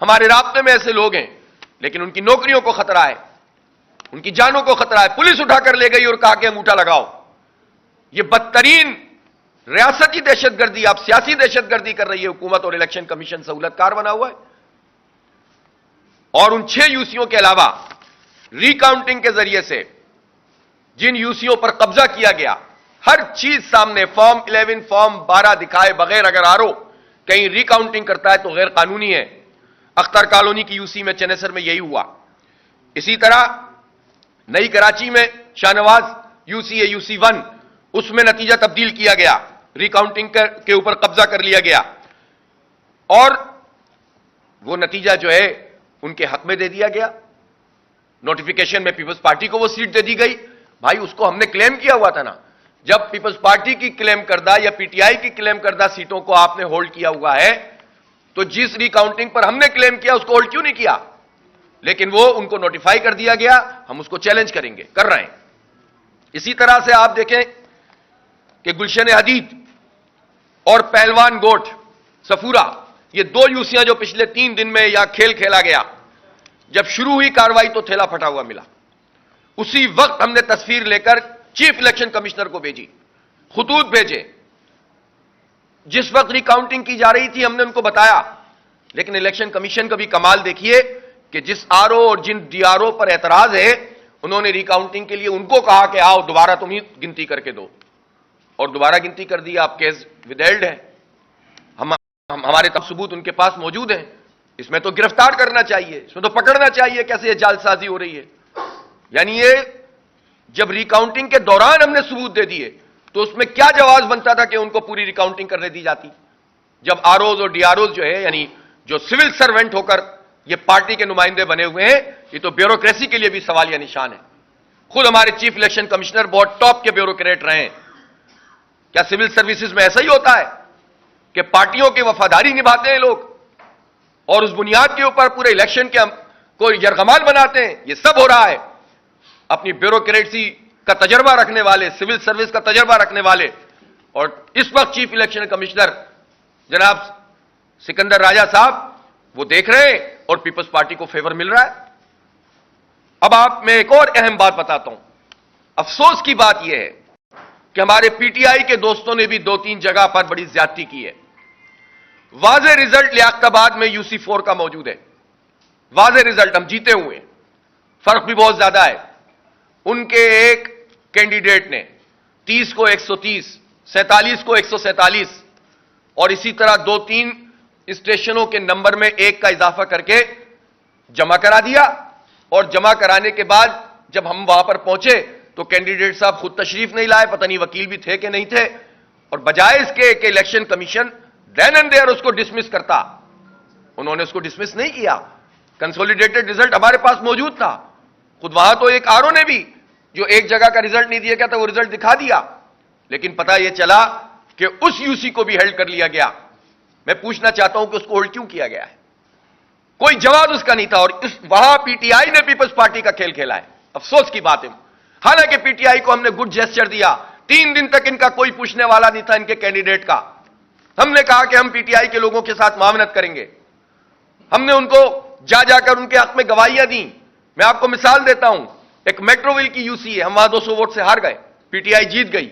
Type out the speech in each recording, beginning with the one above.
ہمارے رابطے میں ایسے لوگ ہیں، لیکن ان کی نوکریوں کو خطرہ ہے، ان کی جانوں کو خطرہ ہے، پولیس اٹھا کر لے گئی اور کہا کہ انگوٹھا لگاؤ۔ یہ بدترین ریاستی دہشت گردی، آپ سیاسی دہشت گردی کر رہی ہے حکومت، اور الیکشن کمیشن سہولت کار بنا ہوا ہے۔ اور ان 6 یوسیوں کے علاوہ ریکاؤنٹنگ کے ذریعے سے جن یوسیوں پر قبضہ کیا گیا، ہر چیز سامنے، فارم 11 فارم 12 دکھائے بغیر اگر آرو کہیں ریکاؤنٹنگ کرتا ہے تو غیر قانونی ہے۔ اختر کالونی کی یوسی میں چنیسر میں یہی ہوا۔ اسی طرح نئی کراچی میں شاہنواز یوسی ہے، یوسی 1، اس میں نتیجہ تبدیل کیا گیا، ریکاؤنٹنگ کے اوپر قبضہ کر لیا گیا، اور وہ نتیجہ جو ہے ان کے حق میں دے دیا گیا۔ نوٹیفیکیشن میں پیپلز پارٹی کو وہ سیٹ دے دی گئی۔ بھائی اس کو ہم نے کلیم کیا ہوا تھا نا، جب پیپلز پارٹی کی کلیم کردہ یا پی ٹی آئی کی کلیم کردہ سیٹوں کو آپ نے ہولڈ کیا ہوا ہے، تو جس ریکاؤنٹنگ پر ہم نے کلیم کیا اس کو ہولڈ کیوں نہیں کیا؟ لیکن وہ ان کو نوٹیفائی کر دیا گیا، ہم اس کو چیلنج کریں گے، کر رہے ہیں۔ اسی طرح سے آپ دیکھیں کہ گلشن حدید اور پہلوان گوٹ سفورہ، یہ 2 یوسیاں جو پچھلے 3 دن میں یا کھیل کھیلا گیا، جب شروع ہوئی کاروائی تو تھیلا پھٹا ہوا ملا۔ اسی وقت ہم نے تصویر لے کر چیف الیکشن کمشنر کو بھیجی، خطوط بھیجے۔ جس وقت ریکاؤنٹنگ کی جا رہی تھی ہم نے ان کو بتایا، لیکن الیکشن کمیشن کا بھی کمال دیکھیے کہ جس آر او اور جن ڈی آر او پر اعتراض ہے، انہوں نے ریکاؤنٹنگ کے لیے ان کو کہا کہ آؤ دوبارہ تم ہی گنتی کر کے دو، اور دوبارہ گنتی کر دی۔ آپ کیس ودیلڈ ہے، ہمارے ثبوت ان کے پاس موجود ہیں، اس میں تو گرفتار کرنا چاہیے، اس میں تو پکڑنا چاہیے کیسے یہ جعل سازی ہو رہی ہے۔ یعنی یہ جب ریکاؤنٹنگ کے دوران ہم نے ثبوت دے دیے تو اس میں کیا جواز بنتا تھا کہ ان کو پوری ریکاؤنٹنگ کرنے دی جاتی؟ جب آر اوز اور ڈی آر اوز جو ہے، یعنی جو سول سرونٹ ہو کر یہ پارٹی کے نمائندے بنے ہوئے ہیں، یہ تو بیوروکریسی کے لیے بھی سوالیہ نشان ہے۔ خود ہمارے چیف الیکشن کمشنر بہت ٹاپ کے بیوروکریٹ رہے ہیں۔ کیا سول سروسز میں ایسا ہی ہوتا ہے کہ پارٹیوں کی وفاداری نبھاتے ہیں لوگ اور اس بنیاد کے اوپر پورے الیکشن کے کو یرغمال بناتے ہیں؟ یہ سب ہو رہا ہے اپنی بیوروکریسی کا تجربہ رکھنے والے، سول سروس کا تجربہ رکھنے والے، اور اس وقت چیف الیکشن کمشنر جناب سکندر راجہ صاحب وہ دیکھ رہے ہیں اور پیپلز پارٹی کو فیور مل رہا ہے۔ اب آپ میں ایک اور اہم بات بتاتا ہوں۔ افسوس کی بات یہ ہے کہ ہمارے پی ٹی آئی کے دوستوں نے بھی 2-3 جگہ پر بڑی زیادتی کی ہے۔ واضح رزلٹ لیاقت آباد میں یوسی 4 کا موجود ہے، واضح رزلٹ، ہم جیتے ہوئے، فرق بھی بہت زیادہ ہے۔ ان کے ایک کینڈیڈیٹ نے 30 کو 130، 47 کو 147، اور اسی طرح 2-3 اسٹیشنوں کے نمبر میں 1 کا اضافہ کر کے جمع کرا دیا، اور جمع کرانے کے بعد جب ہم وہاں پر پہنچے تو کینڈیڈیٹ صاحب خود تشریف نہیں لائے، پتہ نہیں وکیل بھی تھے کہ نہیں تھے، اور بجائے اس کے کہ election commission then and there اس کو ڈسمس کرتا، انہوں نے اس کو ڈسمس نہیں کیا۔ کنسولیڈیٹڈ رزلٹ ہمارے پاس موجود تھا، خود وہاں تو ایک آر او نے بھی جو ایک جگہ کا رزلٹ نہیں دیا گیا تھا وہ رزلٹ دکھا دیا، لیکن پتہ یہ چلا کہ اس یوسی کو بھی ہیلڈ کر لیا گیا۔ میں پوچھنا چاہتا ہوں کہ اس کو ہولڈ کیوں کیا گیا ہے؟ کوئی جواز اس کا نہیں تھا، اور وہاں پی ٹی آئی نے پیپلز پارٹی کا کھیل کھیلا ہے۔ افسوس کی بات ہے، حالانکہ پی ٹی آئی کو ہم نے گڈ جیسچر دیا، 3 دن تک ان کا کوئی پوچھنے والا نہیں تھا ان کے کینڈیڈیٹ کا۔ ہم نے کہا کہ ہم پی ٹی آئی کے لوگوں کے ساتھ معاونت کریں گے، ہم نے ان کو جا کر ان کے حق میں گواہیاں دیں۔ میں آپ کو مثال دیتا ہوں، ایک میٹروول کی یوسی ہے، ہم وہاں 200 ووٹ سے ہار گئے، پی ٹی آئی جیت گئی،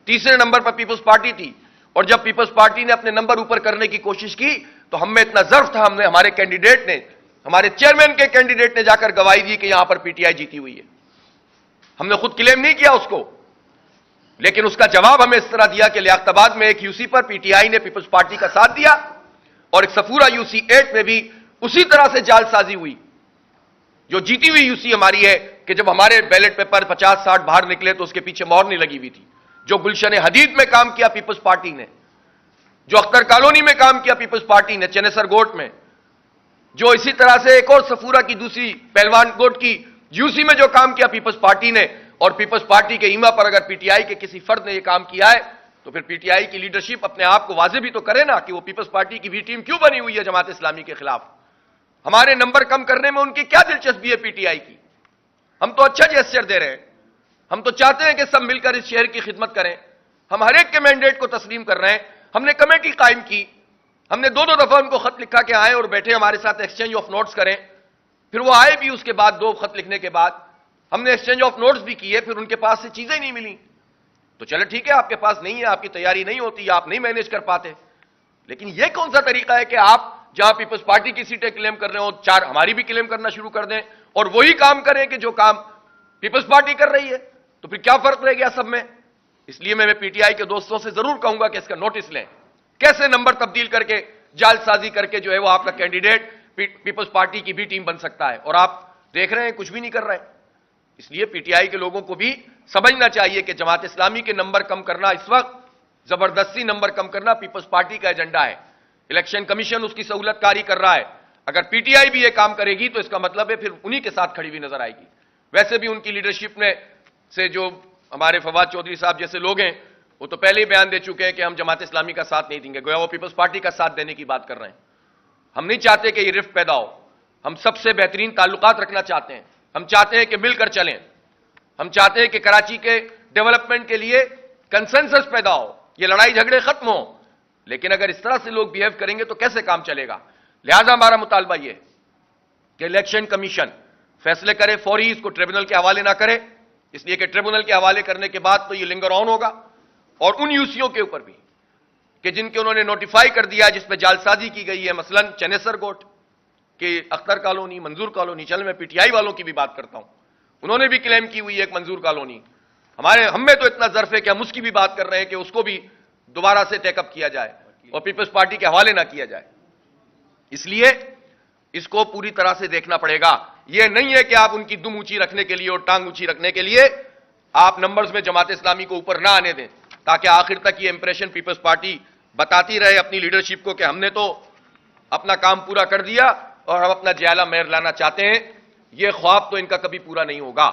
تیسرے نمبر پر پیپلز پارٹی تھی، اور جب پیپلز پارٹی نے اپنے نمبر اوپر کرنے کی کوشش کی تو ہم میں اتنا ظرف تھا، ہمارے کینڈیڈیٹ نے، ہمارے چیئرمین کے کینڈیڈیٹ نے جا کر گواہی دی کہ یہاں پر پی ٹی آئی جیتی ہوئی ہے۔ ہم نے خود کلیم نہیں کیا اس کو، لیکن اس کا جواب ہمیں اس طرح دیا کہ لیاقت آباد میں ایک Yossi per P T I نے پیپلز پارٹی کا ساتھ دیا، اور ایک سفورہ یوسی 8 میں بھی اسی طرح سے جعل سازی ہوئی۔ جو جیتی ہوئی یوسی ہماری ہے کہ جب ہمارے بیلٹ پیپر 50-60 باہر نکلے تو اس کے پیچھے مہر نہیں لگی ہوئی تھی۔ جو گلشن حدید میں کام کیا پیپلز پارٹی نے، جو اختر کالونی میں کام کیا پیپلز پارٹی نے چنیسر گوٹ میں، جو اسی طرح سے ایک اور سفورہ کی دوسری پہلوان گوٹ کی یوسی میں جو کام کیا پیپلز پارٹی نے، اور پیپلز پارٹی کے ایما پر اگر پی ٹی آئی کے کسی فرد نے یہ کام کیا ہے تو پھر پی ٹی آئی کی لیڈرشپ اپنے آپ کو واضح بھی تو کرے نا کہ وہ پیپلز پارٹی کی بھی ٹیم کیوں بنی ہوئی ہے جماعت اسلامی کے خلاف۔ ہمارے نمبر کم کرنے میں ان کی کیا دلچسپی ہے پی ٹی آئی کی؟ ہم تو اچھا جیسچر دے رہے ہیں، ہم تو چاہتے ہیں کہ سب مل کر اس شہر کی خدمت کریں، ہم ہر ایک کے مینڈیٹ کو تسلیم کر رہے ہیں۔ ہم نے کمیٹی قائم کی ہم نے دو دفعہ ان کو خط لکھا کہ آئیں اور بیٹھے ہمارے ساتھ ایکسچینج آف نوٹس کریں. پھر وہ آئے بھی, اس کے بعد دو خط لکھنے کے بعد ہم نے ایکسچینج آف نوٹس بھی کیے, پھر ان کے پاس سے چیزیں نہیں ملی. تو چلے ٹھیک ہے, آپ کے پاس نہیں ہے, آپ کی تیاری نہیں ہوتی, آپ نہیں مینیج کر پاتے. لیکن یہ کون سا طریقہ ہے کہ آپ جہاں پیپلز پارٹی کی سیٹیں کلیم کر رہے ہو, چار ہماری بھی کلیم کرنا شروع کر دیں اور وہی کام کریں کہ جو کام پیپلز پارٹی کر رہی ہے؟ تو پھر کیا فرق رہ گیا سب میں؟ اس لیے میں پی ٹی آئی کے دوستوں سے ضرور کہوں گا کہ اس کا نوٹس لیں. کیسے نمبر تبدیل کر کے, جال سازی کر کے جو ہے وہ آپ کا کینڈیڈیٹ پیپلز پارٹی کی بھی ٹیم بن سکتا ہے, اور آپ دیکھ رہے ہیں کچھ بھی نہیں کر رہے. اس لیے پی ٹی آئی کے لوگوں کو بھی سمجھنا چاہیے کہ جماعت اسلامی کے نمبر کم کرنا اس وقت, زبردستی نمبر کم کرنا پیپلز پارٹی کا ایجنڈا ہے. الیکشن کمیشن اس کی سہولت کاری کر رہا ہے. اگر پی ٹی آئی بھی یہ کام کرے گی تو اس کا مطلب ہے پھر انہی کے ساتھ کھڑی ہوئی نظر آئے گی. ویسے بھی ان کی لیڈرشپ میں سے جو ہمارے فواد چودھری صاحب جیسے لوگ ہیں وہ تو پہلے ہی بیان دے چکے ہیں کہ ہم جماعت اسلامی کا ساتھ نہیں دیں گے, گویا وہ پیپلز پارٹی کا ساتھ دینے کی بات کر رہے ہیں. ہم نہیں چاہتے کہ یہ رفت پیدا ہو, ہم سب سے بہترین تعلقات رکھنا چاہتے ہیں. ہم چاہتے ہیں کہ مل کر چلیں, ہم چاہتے ہیں کہ کراچی کے ڈیولپمنٹ کے لیے کنسنسس پیدا ہو, یہ لڑائی جھگڑے ختم ہو. لیکن اگر اس طرح سے لوگ بیہیو کریں گے تو کیسے کام چلے گا؟ لہذا ہمارا مطالبہ یہ کہ الیکشن کمیشن فیصلے کرے, فوری اس کو ٹریبونل کے حوالے نہ کرے, اس لیے کہ ٹریبونل کے حوالے کرنے کے بعد تو یہ لنگر آن ہوگا, اور ان یوسیوں کے اوپر بھی کہ جن کے انہوں نے نوٹیفائی کر دیا جس پہ جال سازی کی گئی ہے, مثلا چنیسر کوٹ کہ اختر کالونی, منظور کالونی, چل میں پی ٹی آئی والوں کی بھی بات کرتا ہوں, انہوں نے بھی کلیم کی ہوئی ہے ایک منظور کالونی. ہم میں تو اتنا ظرف ہے کہ ہم اس کی بھی بات کر رہے ہیں کہ اس کو بھی دوبارہ سے ٹیک اپ کیا جائے اور پیپلز پارٹی کے حوالے نہ کیا جائے. اس لیے اس کو پوری طرح سے دیکھنا پڑے گا. یہ نہیں ہے کہ آپ ان کی دم اونچی رکھنے کے لیے اور ٹانگ اونچی رکھنے کے لیے آپ نمبرز میں جماعت اسلامی کو اوپر نہ آنے دیں, تاکہ آخر تک یہ امپریشن پیپلز پارٹی بتاتی رہے اپنی لیڈرشپ کو کہ ہم نے تو اپنا کام پورا کر دیا اور ہم اپنا جیالہ مہر لانا چاہتے ہیں. یہ خواب تو ان کا کبھی پورا نہیں ہوگا.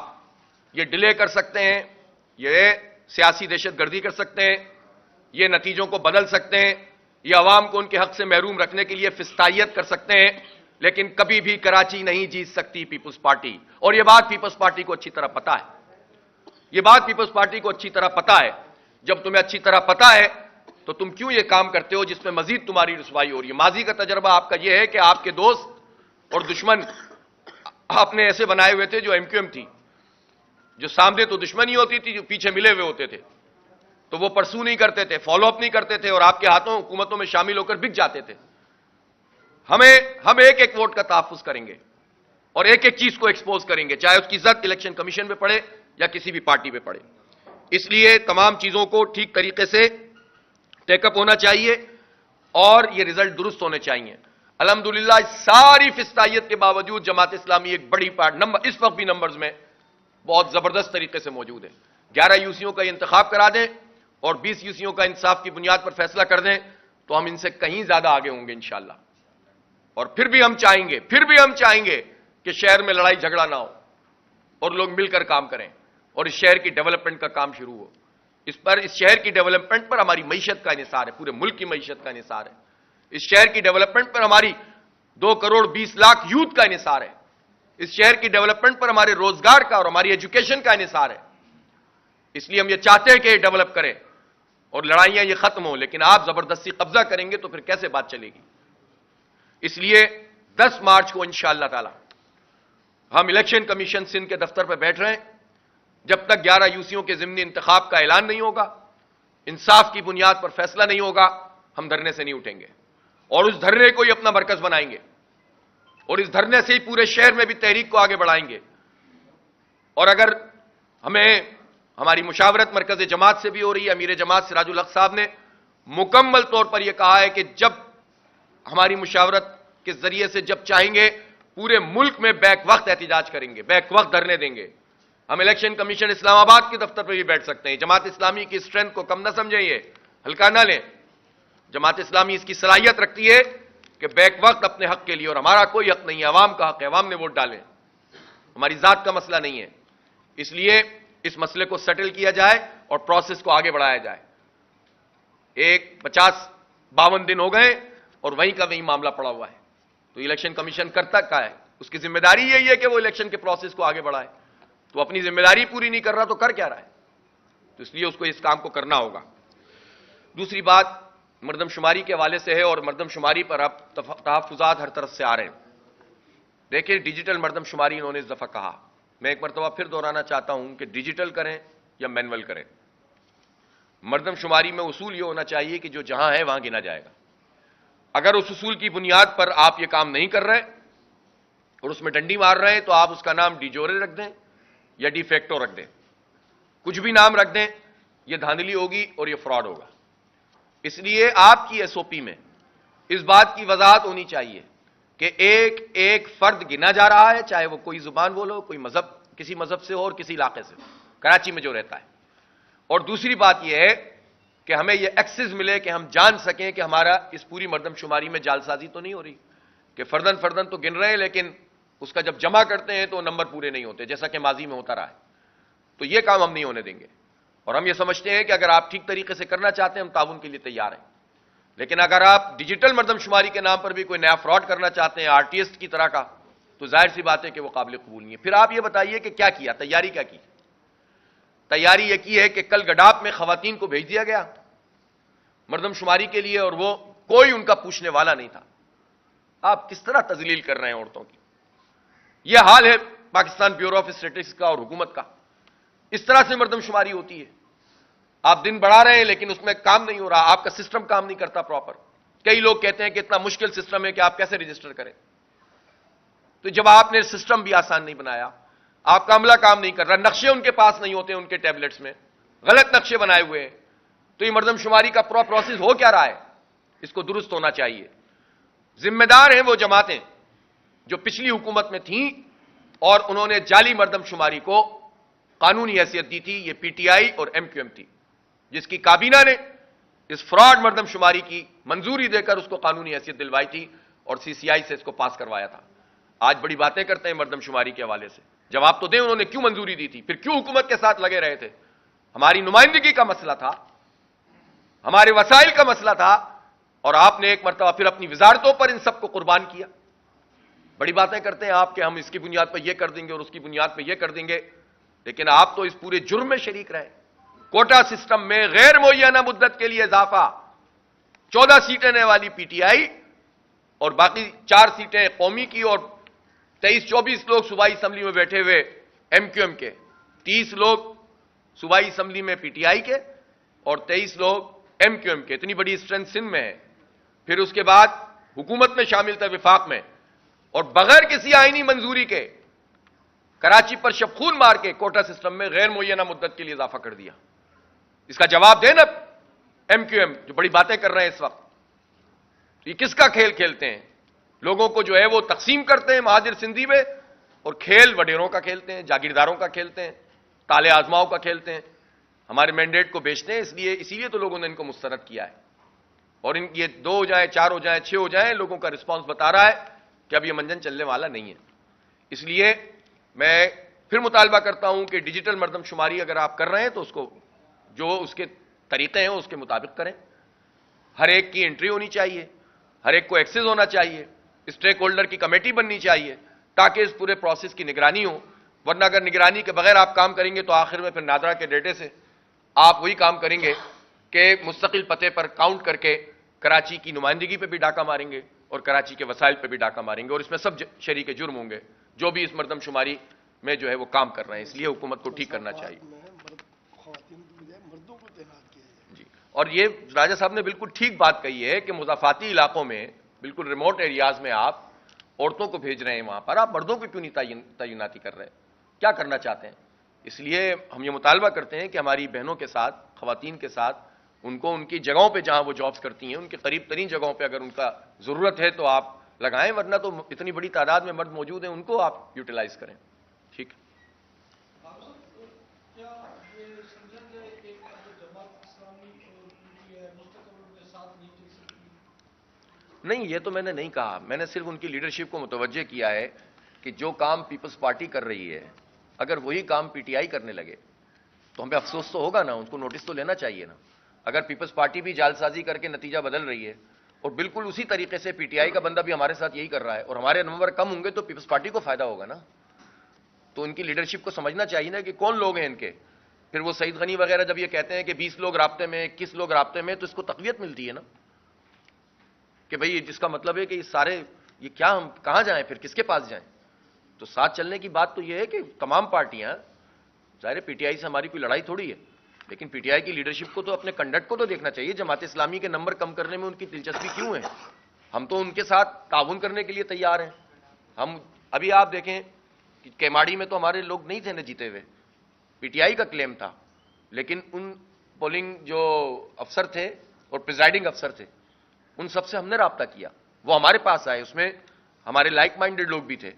یہ ڈیلے کر سکتے ہیں, یہ سیاسی دہشت گردی کر سکتے ہیں, یہ نتیجوں کو بدل سکتے ہیں, یہ عوام کو ان کے حق سے محروم رکھنے کے لیے فستائیت کر سکتے ہیں, لیکن کبھی بھی کراچی نہیں جیت سکتی پیپلز پارٹی. اور یہ بات پیپلز پارٹی کو اچھی طرح پتا ہے, یہ بات پیپلز پارٹی کو اچھی طرح پتا ہے. جب تمہیں اچھی طرح پتا ہے تو تم کیوں یہ کام کرتے ہو جس میں مزید تمہاری رسوائی ہو رہی ہے؟ ماضی کا تجربہ آپ کا یہ ہے کہ آپ کے دوست اور دشمن آپ نے ایسے بنائے ہوئے تھے جو ایم کیو ایم تھی, جو سامنے تو دشمنی ہوتی تھی, جو پیچھے ملے ہوئے ہوتے تھے, تو وہ پرسو نہیں کرتے تھے, فالو اپ نہیں کرتے تھے, اور آپ کے ہاتھوں حکومتوں میں شامل ہو کر بک جاتے تھے. ہم ایک ایک ووٹ کا تحفظ کریں گے اور ایک ایک چیز کو ایکسپوز کریں گے, چاہے اس کی زد الیکشن کمیشن پہ پڑے یا کسی بھی پارٹی پہ پڑے. اس لیے تمام چیزوں کو ٹھیک طریقے سے ٹیک اپ ہونا چاہیے اور یہ رزلٹ درست ہونے چاہیے. الحمدللہ ساری فستائیت کے باوجود جماعت اسلامی ایک بڑی نمبر اس وقت بھی نمبرز میں بہت زبردست طریقے سے موجود ہے. 11 یوسیوں کا انتخاب کرا دیں اور 20 یوسیوں کا انصاف کی بنیاد پر فیصلہ کر دیں تو ہم ان سے کہیں زیادہ آگے ہوں گے انشاءاللہ. اور پھر بھی ہم چاہیں گے کہ شہر میں لڑائی جھگڑا نہ ہو اور لوگ مل کر کام کریں اور اس شہر کی ڈیولپمنٹ کا کام شروع ہو. اس شہر کی ڈیولپمنٹ پر ہماری معیشت کا انحصار ہے, پورے ملک کی معیشت کا انحصار ہے. اس شہر کی ڈیولپمنٹ پر ہماری 2 کروڑ 20 لاکھ یوتھ کا انحصار ہے. اس شہر کی ڈیولپمنٹ پر ہمارے روزگار کا اور ہماری ایجوکیشن کا انحصار ہے. اس لیے ہم یہ چاہتے ہیں کہ یہ ڈیولپ کریں اور لڑائیاں یہ ختم ہوں, لیکن آپ زبردستی قبضہ کریں گے تو پھر کیسے بات چلے گی؟ اس لیے 10 مارچ کو انشاءاللہ تعالی ہم الیکشن کمیشن سندھ کے دفتر پر بیٹھ رہے ہیں. جب تک 11 یوسیوں کے ضمنی انتخاب کا اعلان نہیں ہوگا, انصاف کی بنیاد پر فیصلہ نہیں ہوگا, ہم دھرنے سے نہیں اٹھیں گے اور اس دھرنے کو ہی اپنا مرکز بنائیں گے اور اس دھرنے سے ہی پورے شہر میں بھی تحریک کو آگے بڑھائیں گے. اور اگر ہماری مشاورت مرکز جماعت سے بھی ہو رہی ہے, امیر جماعت سراج الحق صاحب نے مکمل طور پر یہ کہا ہے کہ جب ہماری مشاورت کے ذریعے سے جب چاہیں گے پورے ملک میں بیک وقت احتجاج کریں گے, بیک وقت دھرنے دیں گے. ہم الیکشن کمیشن اسلام آباد کے دفتر پر بھی بیٹھ سکتے ہیں. جماعت اسلامی کی اسٹرینتھ کو کم نہ سمجھیں, یہ ہلکا نہ لیں. جماعت اسلامی اس کی صلاحیت رکھتی ہے کہ بیک وقت اپنے حق کے لیے, اور ہمارا کوئی حق نہیں ہے, عوام کا حق ہے, عوام نے ووٹ ڈالیں, ہماری ذات کا مسئلہ نہیں ہے. اس لیے اس مسئلے کو سیٹل کیا جائے اور پروسیس کو آگے بڑھایا جائے. 52 دن ہو گئے اور وہیں کا وہیں معاملہ پڑا ہوا ہے. تو الیکشن کمیشن کرتا کیا ہے؟ اس کی ذمہ داری یہی ہے کہ وہ الیکشن کے پروسیس کو آگے بڑھائے. تو اپنی ذمہ داری پوری نہیں کر رہا تو کر کیا رہا ہے؟ تو اس لیے اس کو اس کام کو کرنا ہوگا. دوسری بات, مردم شماری کے حوالے سے ہے اور مردم شماری پر اب تحفظات ہر طرف سے آ رہے ہیں. دیکھیں ڈیجیٹل مردم شماری انہوں نے اس دفعہ کہا, میں ایک مرتبہ پھر دہرانا چاہتا ہوں کہ ڈیجیٹل کریں یا مینول کریں, مردم شماری میں اصول یہ ہونا چاہیے کہ جو جہاں ہے وہاں گنا جائے گا. اگر اس اصول کی بنیاد پر آپ یہ کام نہیں کر رہے اور اس میں ڈنڈی مار رہے ہیں تو آپ اس کا نام ڈی جورے رکھ دیں یا ڈی فیکٹو رکھ دیں, کچھ بھی نام رکھ دیں, یہ دھاندلی ہوگی اور یہ فراڈ ہوگا. اس لیے آپ کی ایس او پی میں اس بات کی وضاحت ہونی چاہیے کہ ایک ایک فرد گنا جا رہا ہے, چاہے وہ کوئی زبان بولو, کوئی مذہب, کسی مذہب سے ہو اور کسی علاقے سے, کراچی میں جو رہتا ہے. اور دوسری بات یہ ہے کہ ہمیں یہ ایکسس ملے کہ ہم جان سکیں کہ ہمارا اس پوری مردم شماری میں جعل سازی تو نہیں ہو رہی, کہ فردن فردن تو گن رہے ہیں لیکن اس کا جب جمع کرتے ہیں تو نمبر پورے نہیں ہوتے, جیسا کہ ماضی میں ہوتا رہا ہے. تو یہ کام ہم نہیں ہونے دیں گے, اور ہم یہ سمجھتے ہیں کہ اگر آپ ٹھیک طریقے سے کرنا چاہتے ہیں ہم تعاون کے لیے تیار ہیں. لیکن اگر آپ ڈیجیٹل مردم شماری کے نام پر بھی کوئی نیا فراڈ کرنا چاہتے ہیں آر ٹی ایس کی طرح کا, تو ظاہر سی بات ہے کہ وہ قابل قبول نہیں ہے. پھر آپ یہ بتائیے کہ کیا کیا, تیاری کیا کی؟ تیاری یہ کی ہے کہ کل گڈاپ میں خواتین کو بھیج دیا گیا مردم شماری کے لیے اور وہ کوئی ان کا پوچھنے والا نہیں تھا. آپ کس طرح تذلیل کر رہے ہیں عورتوں کی؟ یہ حال ہے پاکستان بیورو آف اسٹیٹسٹکس کا اور حکومت کا. اس طرح سے مردم شماری ہوتی ہے. آپ دن بڑھا رہے ہیں لیکن اس میں کام نہیں ہو رہا, آپ کا سسٹم کام نہیں کرتا پراپر. کئی لوگ کہتے ہیں کہ اتنا مشکل سسٹم ہے کہ آپ کیسے رجسٹر کریں. تو جب آپ نے سسٹم بھی آسان نہیں بنایا, آپ کا عملہ کام نہیں کر رہا, نقشے ان کے پاس نہیں ہوتے, ان کے ٹیبلٹس میں غلط نقشے بنائے ہوئے ہیں, تو یہ مردم شماری کا پورا پروسیس ہو کیا رہا ہے؟ اس کو درست ہونا چاہیے. ذمہ دار ہیں وہ جماعتیں جو پچھلی حکومت میں تھیں اور انہوں نے جعلی مردم شماری کو قانونی حیثیت دی تھی. یہ پی ٹی آئی اور ایم کیو ایم تھی, جس کی کابینہ نے اس فراڈ مردم شماری کی منظوری دے کر اس کو قانونی حیثیت دلوائی تھی اور سی سی آئی سے اس کو پاس کروایا تھا. آج بڑی باتیں کرتے ہیں مردم شماری کے حوالے سے, جواب تو دیں انہوں نے کیوں منظوری دی تھی, پھر کیوں حکومت کے ساتھ لگے رہے تھے؟ ہماری نمائندگی کا مسئلہ تھا, ہمارے وسائل کا مسئلہ تھا, اور آپ نے ایک مرتبہ پھر اپنی وزارتوں پر ان سب کو قربان کیا. بڑی باتیں کرتے ہیں آپ کہ ہم اس کی بنیاد پر یہ کر دیں گے اور اس کی بنیاد پہ یہ کر دیں گے, لیکن آپ تو اس پورے جرم میں شریک رہے. کوٹا سسٹم میں غیر معینہ مدت کے لیے اضافہ, 14 سیٹیں لینے والی پی ٹی آئی اور باقی 4 سیٹیں قومی کی, اور 23-24 لوگ صوبائی اسمبلی میں بیٹھے ہوئے ایم کیو ایم کے, 30 لوگ صوبائی اسمبلی میں پی ٹی آئی کے اور 23 لوگ ایم کیو ایم کے. اتنی بڑی اسٹرینتھ سندھ میں ہے. پھر اس کے بعد حکومت میں شامل تھا وفاق میں, اور بغیر کسی آئینی منظوری کے کراچی پر شب خون مار کے کوٹا سسٹم میں غیر معینہ مدت کے لیے اضافہ کر دیا. اس کا جواب دیں نا ایم کیو ایم جو بڑی باتیں کر رہے ہیں اس وقت. یہ کس کا کھیل کھیلتے ہیں؟ لوگوں کو جو ہے وہ تقسیم کرتے ہیں مہاجر سندھی میں, اور کھیل وڈیروں کا کھیلتے ہیں, جاگیرداروں کا کھیلتے ہیں, تالے آزماؤں کا کھیلتے ہیں, ہمارے مینڈیٹ کو بیچتے ہیں. اسی لیے تو لوگوں نے ان کو مسترد کیا ہے. اور ان یہ 2 ہو جائیں, 4 ہو جائیں, 6 ہو جائیں, لوگوں کا رسپانس بتا رہا ہے کہ اب یہ منجن چلنے والا نہیں ہے. اس لیے میں پھر مطالبہ کرتا ہوں کہ ڈیجیٹل مردم شماری اگر آپ کر رہے ہیں تو اس کو جو اس کے طریقے ہیں اس کے مطابق کریں. ہر ایک کی انٹری ہونی چاہیے, ہر ایک کو ایکسس ہونا چاہیے, اسٹیک ہولڈر کی کمیٹی بننی چاہیے تاکہ اس پورے پروسیس کی نگرانی ہو. ورنہ اگر نگرانی کے بغیر آپ کام کریں گے تو آخر میں پھر نادرا کے ڈیٹے سے آپ وہی کام کریں گے کہ مستقل پتے پر کاؤنٹ کر کے کراچی کی نمائندگی پہ بھی ڈاکہ ماریں گے اور کراچی کے وسائل پہ بھی ڈاکہ ماریں گے, اور اس میں سب شریک جرم ہوں گے جو بھی اس مردم شماری میں جو ہے وہ کام کر رہے ہیں. اس لیے حکومت کو ٹھیک کرنا چاہیے. جی, اور یہ راجہ صاحب نے بالکل ٹھیک بات کہی ہے کہ مضافاتی علاقوں میں, بالکل ریموٹ ایریاز میں آپ عورتوں کو بھیج رہے ہیں, وہاں پر آپ مردوں کو کیوں نہیں تعیناتی کر رہے ہیں؟ کیا کرنا چاہتے ہیں؟ اس لیے ہم یہ مطالبہ کرتے ہیں کہ ہماری بہنوں کے ساتھ, خواتین کے ساتھ, ان کو ان کی جگہوں پہ جہاں وہ جابز کرتی ہیں ان کے قریب ترین جگہوں پہ اگر ان کا ضرورت ہے تو آپ لگائیں, ورنہ تو اتنی بڑی تعداد میں مرد موجود ہیں ان کو آپ یوٹیلائز کریں. ٹھیک ہے. نہیں, یہ تو میں نے نہیں کہا. میں نے صرف ان کی لیڈرشپ کو متوجہ کیا ہے کہ جو کام پیپلز پارٹی کر رہی ہے اگر وہی کام پی ٹی آئی کرنے لگے تو ہمیں افسوس تو ہوگا نا, ان کو نوٹس تو لینا چاہیے نا. اگر پیپلز پارٹی بھی جعل سازی کر کے نتیجہ بدل رہی ہے اور بالکل اسی طریقے سے پی ٹی آئی کا بندہ بھی ہمارے ساتھ یہی کر رہا ہے اور ہمارے نمبر کم ہوں گے تو پیپلز پارٹی کو فائدہ ہوگا نا. تو ان کی لیڈرشپ کو سمجھنا چاہیے نا کہ کون لوگ ہیں ان کے. پھر وہ سعید غنی وغیرہ جب یہ کہتے ہیں کہ 20 لوگ رابطے میں, 21 لوگ رابطے میں, تو اس کو تقویت ملتی ہے نا. کہ بھئی جس کا مطلب ہے کہ یہ سارے یہ کیا ہم کہاں جائیں پھر کس کے پاس جائیں؟ تو ساتھ چلنے کی بات تو یہ ہے کہ تمام پارٹیاں ظاہر پی ٹی آئی سے ہماری کوئی لڑائی تھوڑی ہے، لیکن پی ٹی آئی کی لیڈرشپ کو تو اپنے کنڈکٹ کو تو دیکھنا چاہیے. جماعت اسلامی کے نمبر کم کرنے میں ان کی دلچسپی کیوں ہے؟ ہم تو ان کے ساتھ تعاون کرنے کے لیے تیار ہیں. ہم ابھی آپ دیکھیں کہ کیماڑی میں تو ہمارے لوگ نہیں تھے نا جیتے ہوئے، پی ٹی آئی کا کلیم تھا، لیکن ان پولنگ جو افسر تھے اور پریزائڈنگ افسر تھے ان سب سے ہم نے رابطہ کیا، وہ ہمارے پاس آئے، اس میں ہمارے لائک مائنڈڈ لوگ بھی تھے،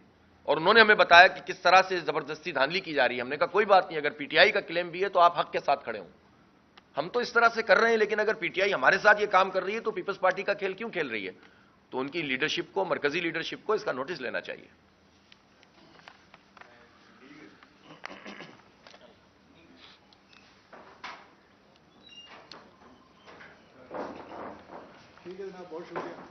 اور انہوں نے ہمیں بتایا کہ کس طرح سے زبردستی دھاندلی کی جا رہی ہے. ہم نے کہا کوئی بات نہیں، اگر پی ٹی آئی کا کلیم بھی ہے تو آپ حق کے ساتھ کھڑے ہوں. ہم تو اس طرح سے کر رہے ہیں، لیکن اگر پی ٹی آئی ہمارے ساتھ یہ کام کر رہی ہے تو پیپلز پارٹی کا کھیل کیوں کھیل رہی ہے؟ تو ان کی لیڈرشپ کو، مرکزی لیڈرشپ کو اس کا نوٹس لینا چاہیے. ٹھیک ہے جناب، بہت شکریہ.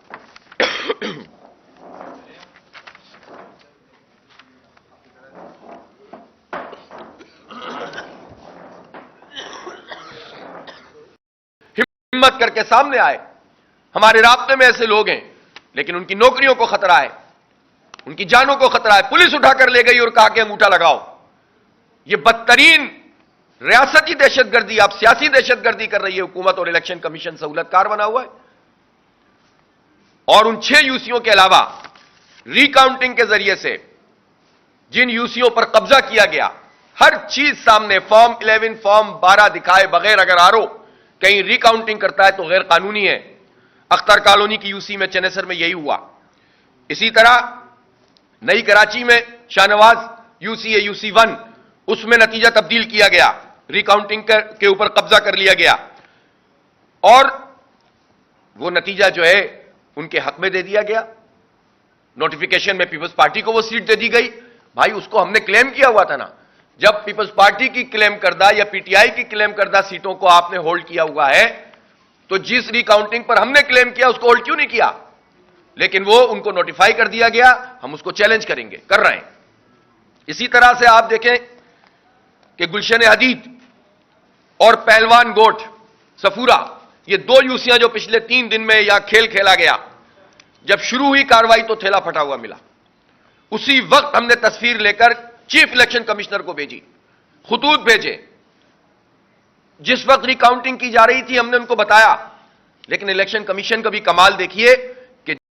ہمت کر کے سامنے آئے. ہمارے رابطے میں ایسے لوگ ہیں لیکن ان کی نوکریوں کو خطرہ ہے، ان کی جانوں کو خطرہ ہے. پولیس اٹھا کر لے گئی اور کہا کہ انگوٹھا لگاؤ. یہ بدترین ریاستی دہشت گردی، آپ سیاسی دہشت گردی کر رہی ہے حکومت، اور الیکشن کمیشن سہولت کار بنا ہوا ہے. اور ان 6 یوسیوں کے علاوہ ری کاؤنٹنگ کے ذریعے سے جن یوسیوں پر قبضہ کیا گیا، ہر چیز سامنے، فارم 11 فارم 12 دکھائے بغیر اگر آرو کہیں ری کاؤنٹنگ کرتا ہے تو غیر قانونی ہے. اختر کالونی کی یوسی میں چنیسر میں یہی ہوا. اسی طرح نئی کراچی میں شاہنواز یوسی ہے، یوسی 1، اس میں نتیجہ تبدیل کیا گیا، ری کاؤنٹنگ کے اوپر قبضہ کر لیا گیا، اور وہ نتیجہ جو ہے ان کے حق میں دے دیا گیا. نوٹیفیکیشن میں پیپلز پارٹی کو وہ سیٹ دے دی گئی. بھائی اس کو ہم نے کلیم کیا ہوا تھا نا. جب پیپلز پارٹی کی کلیم کردہ یا پی ٹی آئی کی کلیم کردہ سیٹوں کو آپ نے ہولڈ کیا ہوا ہے تو جس ری کاؤنٹنگ پر ہم نے کلیم کیا اس کو ہولڈ کیوں نہیں کیا؟ لیکن وہ ان کو نوٹیفائی کر دیا گیا. ہم اس کو چیلنج کریں گے، کر رہے ہیں. اسی طرح سے آپ دیکھیں کہ گلشن حدید اور پہلوان گوٹ سفورہ، یہ 2 یوسیاں جو پچھلے 3 دن میں یا کھیل کھیلا گیا، جب شروع ہوئی کاروائی تو تھیلا پھٹا ہوا ملا. اسی وقت ہم نے تصویر لے کر چیف الیکشن کمشنر کو بھیجی، خطوط بھیجے. جس وقت ری کاؤنٹنگ کی جا رہی تھی ہم نے ان کو بتایا، لیکن الیکشن کمیشن کا بھی کمال دیکھیے